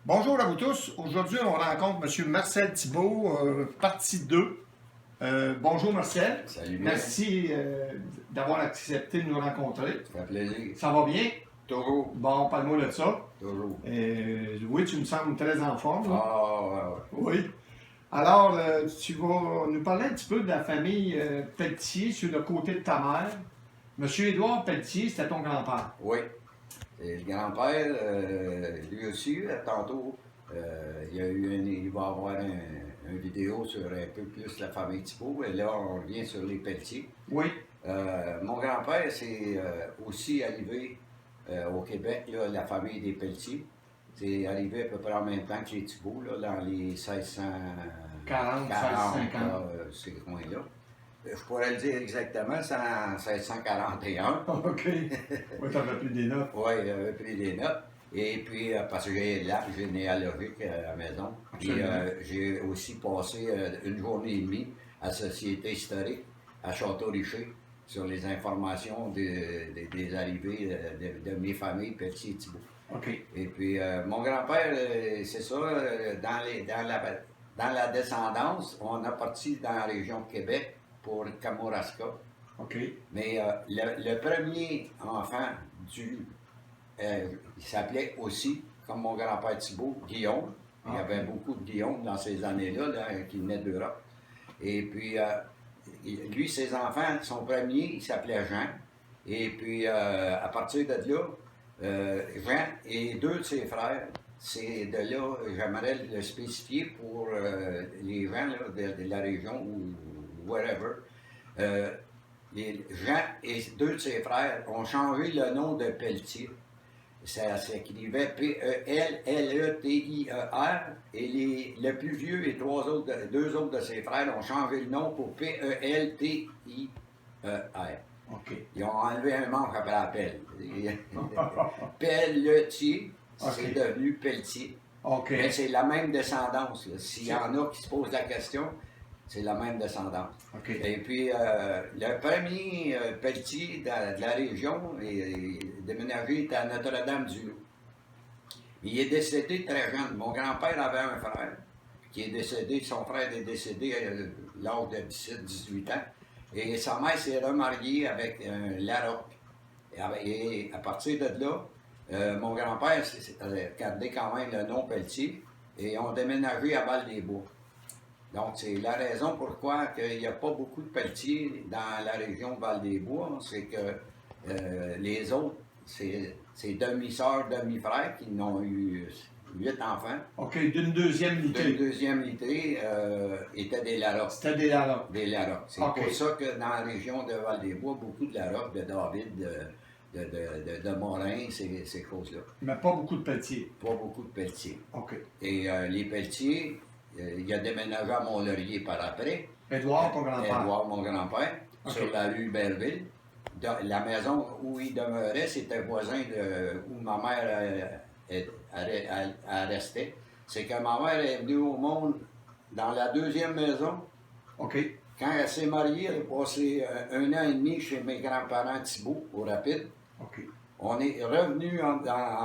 Bonjour à vous tous. Aujourd'hui, on rencontre M. Marcel Thibault, partie 2. Bonjour Marcel. Salut bien. Merci d'avoir accepté de nous rencontrer. Ça fait plaisir. Ça va bien? Toujours. Bon, parle-moi de ça. Toujours. Oui, tu me sembles très en forme. Là. Ah, ouais, ouais. Oui. Alors, tu vas nous parler un petit peu de la famille Pelletier sur le côté de ta mère. Monsieur Édouard Pelletier, c'était ton grand-père. Oui. Et le grand-père, lui aussi, tantôt, il va avoir une vidéo sur un peu plus la famille Thibault. Et là, on revient sur les Pelletiers. Oui. Mon grand-père, c'est aussi arrivé au Québec, là, la famille des Pelletiers. C'est arrivé à peu près en même temps que les Thibault, là, dans les 1640, 1650. ces coins-là. Je pourrais le dire exactement, c'est en 1641. OK. Oui, tu avais pris des notes. Oui, j'avais pris des notes. Et puis, parce que j'ai l'arbre généalogique à la maison. Puis, j'ai aussi passé une journée et demie à la Société historique à Château-Richer sur les informations des arrivées de mes familles Pelletier et Thibault. OK. Et puis, mon grand-père, c'est ça, dans la descendance, on a parti dans la région de Québec pour Kamouraska. OK. Mais le premier enfant il s'appelait aussi, comme mon grand-père Thibault, Guillaume. Il y avait beaucoup de Guillaume dans ces années-là qui venaient d'Europe. Et puis, lui, ses enfants, son premier, il s'appelait Jean. Et puis, à partir de là, Jean et deux de ses frères, c'est de là, j'aimerais le spécifier pour les gens là, de la région ou whatever. Jean et deux de ses frères ont changé le nom de Pelletier. Ça s'écrivait P-E-L-L-E-T-I-E-R et le plus vieux et deux autres de ses frères ont changé le nom pour P-E-L-T-I-E-R. OK. Ils ont enlevé un manche après la pelle. Pelletier, c'est devenu Pelletier. Okay. Mais c'est la même descendance. S'il y en a qui se posent la question, c'est la même descendance. Okay. Et puis, le premier Pelletier de la région est déménagé à Notre-Dame-du-Loup. Il est décédé très jeune. Mon grand-père avait un frère qui est décédé. Son frère est décédé à l'âge de 17-18 ans. Et sa mère s'est remariée avec Larocque. Et à partir de là, mon grand-père a gardé quand même le nom Pelletier et ont déménagé à Val-des-Bois. Donc, c'est la raison pourquoi il n'y a pas beaucoup de Pelletiers dans la région de Val-des-Bois, c'est que les autres, c'est demi-sœurs, demi-frères qui n'ont eu 8 enfants. OK, d'une deuxième litrée. D'une deuxième litrée étaient des Larocques. C'était des Larocques. Des Larocques. C'est pour ça que dans la région de Val-des-Bois, beaucoup de Larocques, de David, de Morin, ces choses-là. Mais pas beaucoup de Pelletiers. Pas beaucoup de Pelletiers. OK. Et les Pelletiers, il a déménagé à Mont-Laurier par après. Édouard, ton grand-père. Édouard, mon grand-père, sur la rue Berville. La maison où il demeurait, c'était voisin où ma mère restait. C'est que ma mère est venue au monde dans la deuxième maison. OK. Quand elle s'est mariée, elle a passé un an et demi chez mes grands-parents Thibault, au Rapide. OK. On est revenu en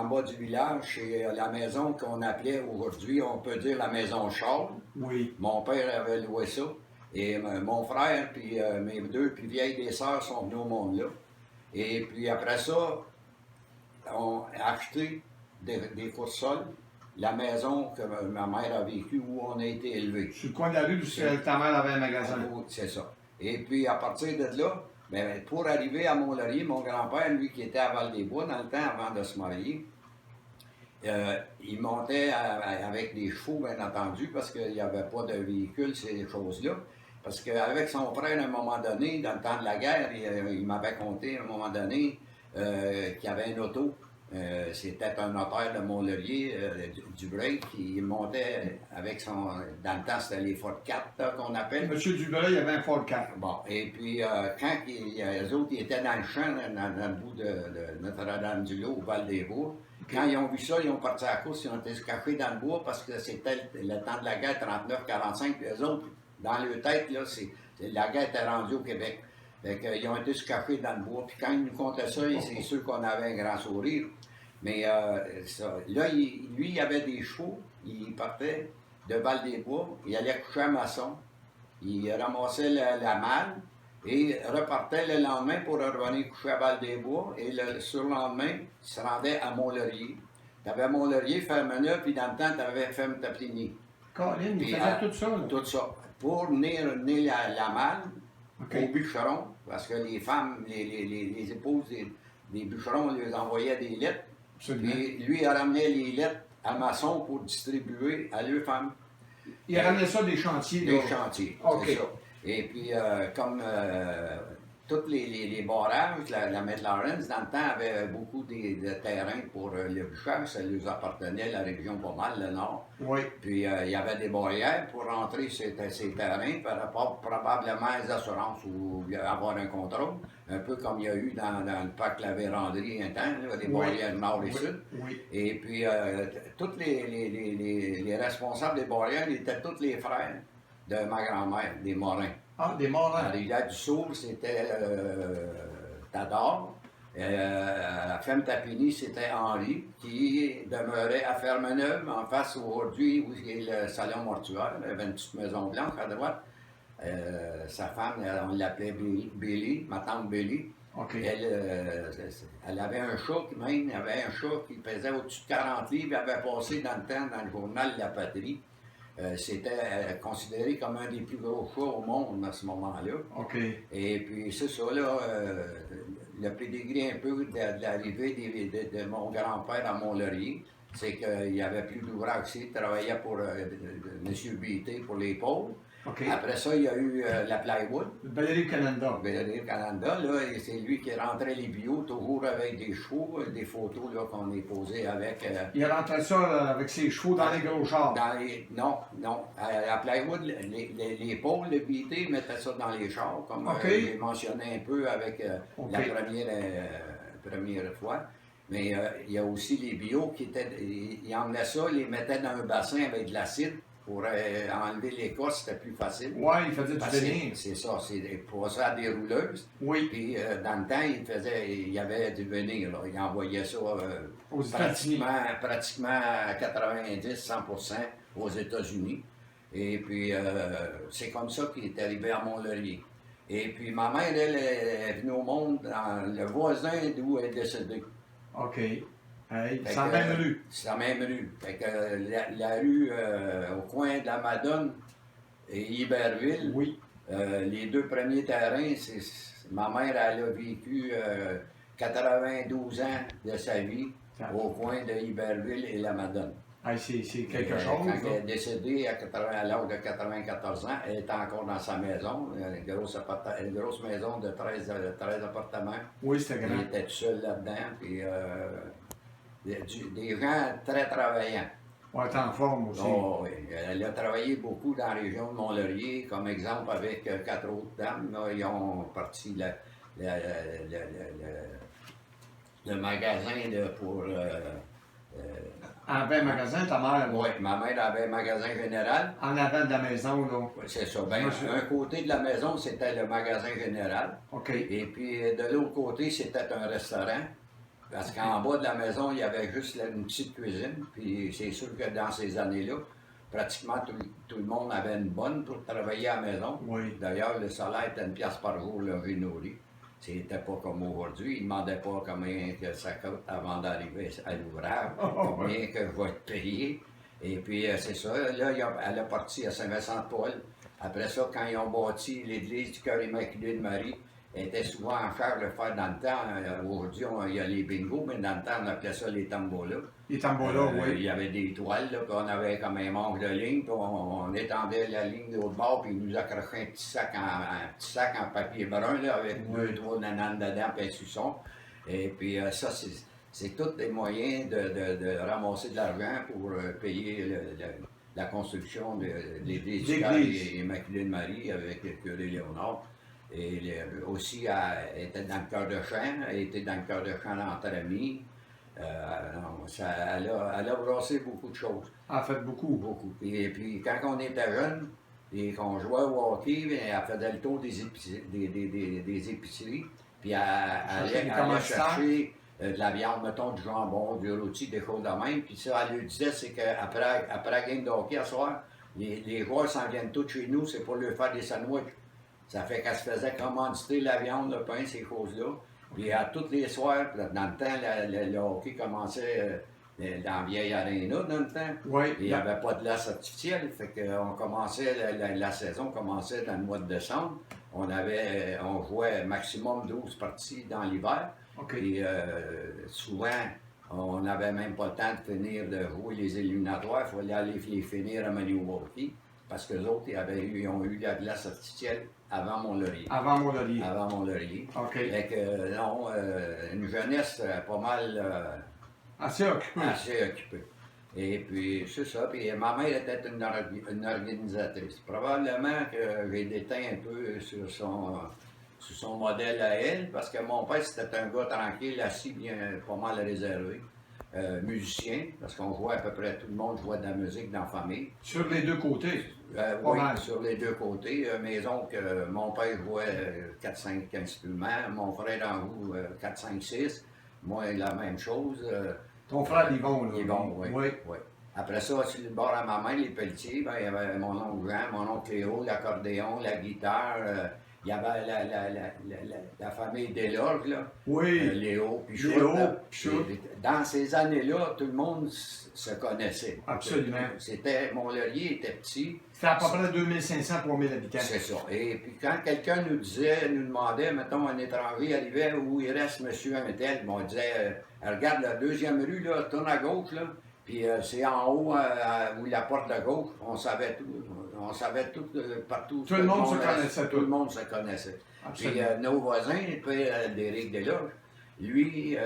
bas du village chez la maison qu'on appelait aujourd'hui, on peut dire la maison Charles. Oui. Mon père avait loué ça. Et mon frère, puis mes deux plus vieilles des sœurs sont venus au monde là. Et puis après ça, on a acheté des coursols, la maison que ma mère a vécue, où on a été élevés. Sur le coin de la rue où ta mère avait un magasin. C'est ça. Et puis à partir de là, bien, pour arriver à Mont-Laurier, mon grand-père, lui qui était à Val-des-Bois dans le temps avant de se marier, il montait avec des chevaux, bien entendu, parce qu'il n'y avait pas de véhicule, ces choses-là. Parce qu'avec son frère, à un moment donné, dans le temps de la guerre, il m'avait conté à un moment donné qu'il y avait une auto. C'était un notaire de Mont-Laurier, Dubreuil, qui montait avec son... Dans le temps, c'était les Ford 4 qu'on appelle. Monsieur Dubreuil, il avait un Ford 4. Bon, et puis quand les autres ils étaient dans le champ, dans le bout de Notre-Dame-du-Loup, au Val-des-Bois, quand ils ont vu ça, ils ont parti à la course, ils ont été se cacher dans le bois parce que c'était le temps de la guerre 39-45, puis eux autres, dans leur tête, là, la guerre était rendue au Québec. Fait qu'ils ont été se cacher dans le bois, puis quand ils nous contaient ça, c'est sûr qu'on avait un grand sourire. Mais là, lui, il avait des chevaux. Il partait de Val-des-Bois. Il allait coucher à Masson. Il ramassait la malle et repartait le lendemain pour revenir coucher à Val-des-Bois. Et le surlendemain, il se rendait à Mont-Laurier. Tu avais Mont-Laurier, Fermeneuve, puis dans le temps, tu avais Ferme-Tapigny. Colin, il Puis, faisait tout ça, là. Tout ça. Pour venir la malle aux bûcherons, parce que les femmes, les épouses des bûcherons les envoyaient des lettres. Absolument. Puis lui, il ramenait les lettres à Masson pour distribuer à leurs femmes. Il ramenait ça des chantiers, là. Des chantiers, OK. c'est ça. Et puis, comme tous les barrages, la McLaren, dans le temps, avait beaucoup de terrains pour le bûchage. Ça leur appartenait, la région pas mal, le nord. Oui. Puis, il y avait des barrières pour rentrer ces terrains, par rapport probablement les assurances ou avoir un contrôle. Un peu comme il y a eu dans le parc La Vérandrie un temps, là, des barrières nord et sud. Oui. Et puis, tous les responsables des barrières étaient tous les frères de ma grand-mère, des Morins. Ah, des À morts. Rivière-du-Sault, c'était Tador. À Ferme-Tapigny, c'était Henri, qui demeurait à Fermeneuve, en face aujourd'hui où il y a le salon mortuaire. Il y avait une petite maison blanche à droite. Sa femme, on l'appelait Billy, ma tante Billy. OK. Elle avait un chat, même, elle avait un chat qui pesait au-dessus de 40 livres, il avait passé dans le temps dans le journal La Patrie. C'était considéré comme un des plus gros chats au monde à ce moment-là. OK. Et puis c'est ça, là, le pédigré un peu de l'arrivée de mon grand-père à Mont-Laurier, c'est qu'il n'y avait plus d'ouvrage ici, il travaillait pour M. Bité pour les pauvres. OK. Après ça, il y a eu la Plywood. Valérie Canada. Valérie Canada, là, et c'est lui qui rentrait les bio, toujours avec des chevaux, des photos là, qu'on est posées avec. Il rentrait ça avec ses chevaux dans les gros chars. Non. À Plywood, les pôles de BT mettaient ça dans les chars, comme OK. j'ai mentionné un peu avec OK. la première fois. Mais il y a aussi les bio qui étaient. Ils emmenaient ça, ils les mettaient dans un bassin avec de l'acide. Pour enlever l'écorce, c'était plus facile. Oui, il faisait du Parce que vénin. c'est ça, c'est pour ça à des rouleuses. Oui. Puis dans le temps, il y avait du venin, là. Il envoyait ça Aux États-Unis. pratiquement à 90-100% aux États-Unis. Et puis c'est comme ça qu'il est arrivé à Mont-Laurier. Et puis ma mère, elle est venue au monde dans le voisin d'où elle est décédée. OK. Hey, Fait c'est la que, même rue. C'est la même rue. Fait que la rue au coin de la Madone et Iberville, Oui. les deux premiers terrains, ma mère, elle a vécu 92 ans de sa vie au coin de Iberville et la Madone. Hey, c'est quelque Et, chose. Quand elle là. est décédée à l'âge de 94 ans, elle était encore dans sa maison, une grosse maison de 13 appartements. Oui, c'était Elle grand. était tout seul là-dedans. Puis, des gens très travaillants. On est en forme aussi. Oh, oui. Elle a travaillé beaucoup dans la région de Mont-Laurier, comme exemple avec 4 autres dames. Là, ils ont parti le magasin pour. En avant magasin, ta mère. Oui, ma mère avait un magasin général. En avant de la maison, là. Oui, c'est ça. Ben, Moi, je- un côté de la maison, c'était le magasin général. OK. Et puis de l'autre côté, c'était un restaurant. Parce qu'en bas de la maison, il y avait juste une petite cuisine. Puis c'est sûr que dans ces années-là, pratiquement tout le monde avait une bonne pour travailler à la maison. Oui. D'ailleurs, le salaire était 1$ par jour, le nourri. C'était pas comme aujourd'hui. Ils ne demandaient pas combien que ça coûte avant d'arriver à l'ouvrage, combien que je vais être payé. Et puis, c'est ça. Là, elle a parti à Saint-Vincent-de-Paul. Après ça, quand ils ont bâti l'église du Cœur Immaculé de Marie, elle était souvent en charge de le faire dans le temps. Aujourd'hui, il y a les bingos, mais dans le temps, on appelait ça les tambolas. Les tambours Il oui. y avait des toiles, là, puis on avait comme un manque de ligne, puis on étendait la ligne de l'autre bord, puis ils nous accrochaient un petit sac en papier brun, là, avec Oui. 2-3 nananes dedans, puis un suçon. Et puis ça, c'est tous des moyens de ramasser de l'argent pour payer la construction de l'église du Cœur Immaculé de Marie avec le curé Léonard. Et aussi, elle était dans le cœur de champ, elle était dans le cœur de champ entre amis. Elle a brassé beaucoup de choses. Elle a fait beaucoup. Beaucoup. Et puis, quand on était jeune et qu'on jouait au hockey, elle faisait le tour des épiceries. Puis, elle allait chercher de la viande, mettons, du jambon, du rôti, des choses de même. Puis ça, elle lui disait, c'est qu'après la game de hockey à soir, les joueurs s'en viennent tous chez nous, c'est pour leur faire des sandwichs. Ça fait qu'elle se faisait commanditer la viande, le pain, ces choses-là. Puis à tous les soirs, puis dans le temps, le hockey commençait dans la vieille aréna dans le temps. Oui. Il n'y avait pas de glace artificielle. Fait qu'on commençait, la saison commençait dans le mois de décembre. On jouait maximum 12 parties dans l'hiver. OK. Et souvent, on n'avait même pas le temps de finir de jouer les éliminatoires. Il fallait aller les finir à Maniwaki. Parce que les autres, ils ont eu la glace artificielle avant Mont-Laurier. Avant Mont-Laurier. Avant Mont-Laurier. OK. Fait que, non, une jeunesse pas mal Assez occupé. assez occupée. Et puis, c'est ça. Puis, ma mère était une organisatrice. Probablement que j'ai déteint un peu sur son modèle à elle, parce que mon père, c'était un gars tranquille, assis, bien, pas mal réservé. Musicien, parce qu'on jouait à peu près, tout le monde jouait de la musique dans la famille. Sur les deux côtés. Pas Oui, mal. sur les deux côtés. Mes oncles, mon père jouait 4-5 instruments, mon frère en joue 4-5-6. Moi, la même chose. Ton frère Yvon, là. Yvon, oui. Oui. Oui. Après ça, sur le bord à ma main, les Pelletiers, ben, il y avait mon oncle Jean, mon oncle Léo, l'accordéon, la guitare. Il y avait la famille Deslorges, là. Oui. Léo, Pichot. Léo, là. Pichot. Dans ces années-là, tout le monde se connaissait. Absolument. Mont-Laurier était petit. C'était à peu près 2500-3000 habitants. C'est ça. Et puis quand quelqu'un nous demandait, mettons, un étranger arrivait, où il reste monsieur un tel, on disait, regarde la deuxième rue, là, tourne à gauche, là, puis c'est en haut, où la porte de gauche, on savait tout, partout. Tout le monde se restait, connaissait, tout le monde se connaissait. Puis Absolument. nos voisins, puis d'Éric Deslorges, lui,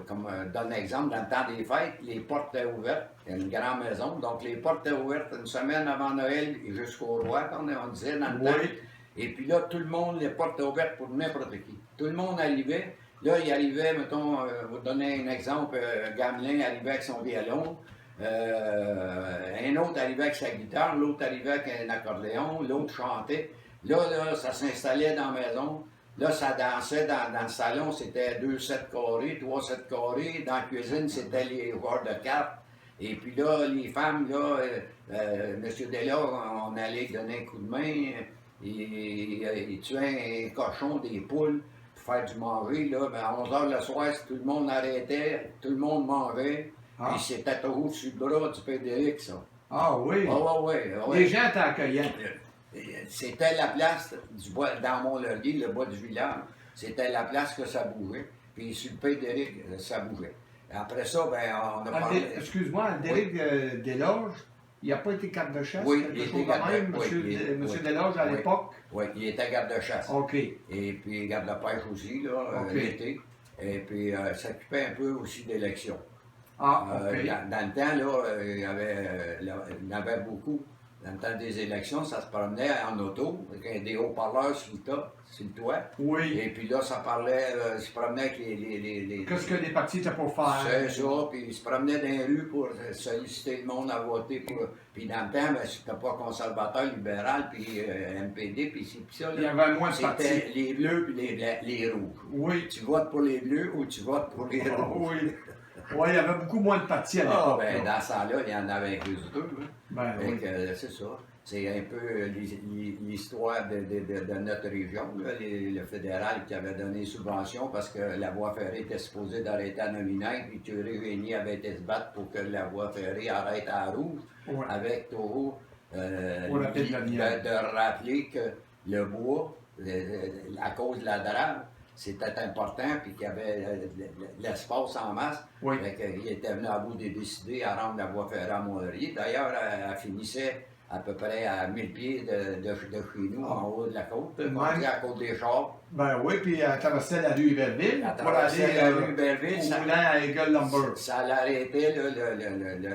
comme donne exemple, dans le temps des fêtes, les portes étaient ouvertes. Il y a une grande maison, donc les portes étaient ouvertes une semaine avant Noël et jusqu'au roi, on disait dans le temps. Oui. Et puis là, tout le monde, les portes étaient ouvertes pour n'importe qui. Tout le monde arrivait. Là, il arrivait, mettons, vous donner un exemple, Gamelin arrivait avec son violon, un autre arrivait avec sa guitare, l'autre arrivait avec un accordéon, l'autre chantait. Là, ça s'installait dans la maison. Là, ça dansait dans le salon, c'était 2 7 carrés, 3 7 carrés. Dans la cuisine, c'était les joueurs de cartes. Et puis là, les femmes, là, M. Deslorges, on allait donner un coup de main. Il tuait un cochon, des poules, pour faire du manger. Là, ben, à 11 h le soir, si tout le monde arrêtait, tout le monde mangeait. Ah. Puis c'était toujours sur le bras du Pédéric, ça. Ah oui. Ah ouais. Les gens étaient accueillants. C'était la place du bois, dans Mont-Laurier, le bois du village. C'était la place que ça bougeait. Puis sur le pays d'Éric, ça bougeait. Après ça, ben, on a parlé. Excuse-moi, Déric Deslorges, il n'a pas été garde de chasse? Oui, quelque il chose était garde de même, de- oui, monsieur oui. Deslorges à Oui. l'époque? Oui, il était garde-chasse. OK. Et puis garde de pêche aussi, là, Ok. l'été. Et puis s'occupait un peu aussi d'élections. Ah, OK. Dans le temps, là, il y en avait beaucoup. Dans le temps des élections, ça se promenait en auto, avec des haut-parleurs sur le toit. Oui. Et puis là, ça parlait, se promenait avec les Qu'est-ce que les partis étaient pour faire? c'est ça, puis ils se promenaient dans les rues pour solliciter le monde à voter pour. Puis dans le temps, ben, c'était pas conservateur, libéral, puis MPD, puis ci, puis ça. Il y Là, avait moins de partis. c'était les bleus puis les rouges. Oui. Tu votes pour les bleus ou tu votes pour les Ah, rouges? oui. Oui, il y avait beaucoup moins de partis à Ah, l'époque. ben, là. dans ce temps-là, il y en avait plus deux. Hein. Ben Fait oui. que, c'est ça. C'est un peu l'histoire de notre région, là, le fédéral qui avait donné subvention parce que la voie ferrée était supposée d'arrêter à Nominac, puis Thierry Régnier avait été se battre pour que la voie ferrée arrête à Rouge, Ouais. avec toujours Pour la paix de la Vienne. de rappeler que le bois, à cause de la drame, c'était important, puis qu'il y avait l'espace en masse. Oui. Fait qu'il était venu à bout de décider à rendre la voie ferrée à Mont-Laurier. D'ailleurs, elle finissait à peu près à 1000 pieds de chez nous, en haut de la côte, Même. à la côte des Chars. Ben oui, puis elle traversait la rue Iberville Elle pour aller traversait la rue Iberville, au ça- moulin à Eagle Lumber. Ça l'arrêtait, là,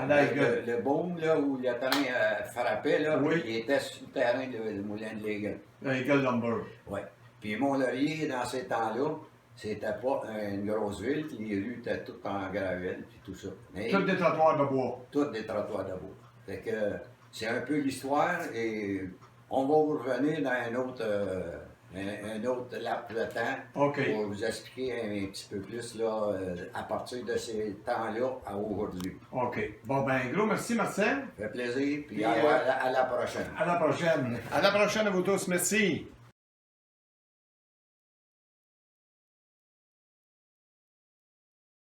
À la gueule. le boom, là, où le train frappait, là, Oui. il était sur le terrain, le moulin de l'Aigle. Eagle Lumber. Ouais. Puis Mont-Laurier, dans ces temps-là, c'était pas une grosse ville, les rues étaient toutes en gravelle, puis tout ça. Mais Toutes des trottoirs de bois. toutes des trottoirs de bois. Fait que c'est un peu l'histoire et on va vous revenir dans un autre laps de temps OK. pour vous expliquer un petit peu plus là, à partir de ces temps-là à aujourd'hui. OK. Bon, ben, gros merci, Marcel. Ça fait plaisir, puis Puis, à la prochaine. À la prochaine. À la prochaine à vous tous. Merci.